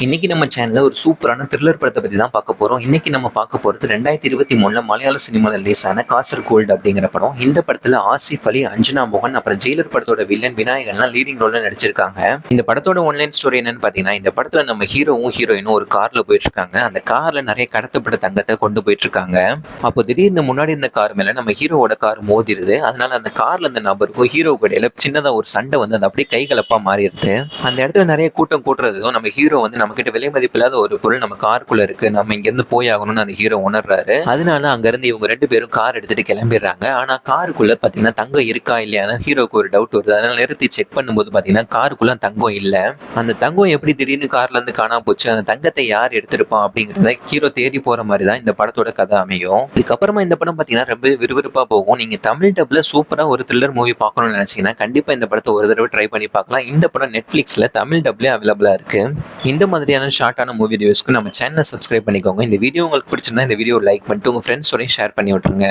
இன்னைக்கு நம்ம சேனல்ல ஒரு சூப்பரான த்ரில்லர் படத்தை பத்தி தான் பார்க்க போறோம். இன்னைக்கு நம்ம பார்க்க போறது 2023ல மலையாள சினிமால ரிலீஸ் ஆன காசர்கோல்டு அப்படிங்கிற படம். இந்த படத்துல ஆசிஃப் அலி, அஞ்சனா மோகன், அப்புறம் ஜெயிலர் படத்தோட வில்லன் விநாயகன்லாம் லீடிங் ரோல்ல நடிச்சிருக்காங்க. இந்த படத்தோட ஒன்லைன் ஸ்டோரி என்னன்னு பாத்தீங்கன்னா, இந்த படத்துல நம்ம ஹீரோவும் ஹீரோயினும் ஒரு கார்ல போயிட்டு இருக்காங்க. அந்த கார்ல நிறைய கடத்தப்பட்ட தங்கத்தை கொண்டு போயிட்டு இருக்காங்க. அப்போ திடீர்னு முன்னாடி இந்த கார் மேல நம்ம ஹீரோவோட கார் மோதிருது. அதனால அந்த கார்ல இருந்த நபருக்கும் ஹீரோவுக்கு இடையில சின்னதா ஒரு சண்டை வந்து அது அப்படியே கைகலப்பா மாறிடுது. அந்த இடத்துல நிறைய கூட்டம் கூட்டுறதும் நம்ம ஹீரோ வந்து நம்ம கிட்ட விலை மதிப்பில்லாத ஒரு பொருள் நம்ம காருக்குள்ள இருக்கு, நம்ம இங்க இருந்து போய் ஆகணும்னு அந்த ஹீரோ உணர்றாரு. அதனால அங்க இருந்து இவங்க ரெண்டு பேரும் கார் எடுத்துட்டு கிளம்பிடுறாங்க. ஆனா காருக்குள்ள பாத்தீங்கன்னா தங்கம் இருக்கா இல்லையான்னு ஹீரோக்கு ஒரு டவுட் வருது. அதனால நிறுத்தி செக் பண்ணும்போது பாத்தீங்கன்னா காருக்குள்ள தங்கம் இல்ல. அந்த தங்கம் எப்படி திடீர்னு கார்ல இருந்து காணாம போச்சு, அந்த தங்கத்தை யார் எடுத்திருப்பான் அப்படிங்கறத ஹீரோ தேடி போற மாதிரி தான் இந்த படத்தோட கதை அமையும். இதுக்கப்புறமா இந்த படம் பாத்தீங்கன்னா ரொம்ப விறுவிறுப்பா போகும். நீங்க தமிழ் டப்ல சூப்பரா ஒரு த்ரில்லர் மூவி பார்க்கணும்னு நினைச்சீங்கன்னா கண்டிப்பா இந்த படத்தை ஒரு தடவை ட்ரை பண்ணி பார்க்கலாம். இந்த படம் நெட்ஃபிளிக்ஸ்ல தமிழ் டப்ல அவைலபிளா இருக்கு. இந்த மாதிரியான ஷார்ட்டான மூவி ரிவ்யூஸ்க்கு நம்ம சேனலை சப்ஸ்கிரைப் பண்ணிக்கோங்க. இந்த வீடியோ உங்களுக்கு பிடிச்சிருந்தா இந்த வீடியோ லைக் பண்ணிட்டு உங்க ஃப்ரெண்ட்ஸோடய ஷேர் பண்ணி விட்டுருங்க.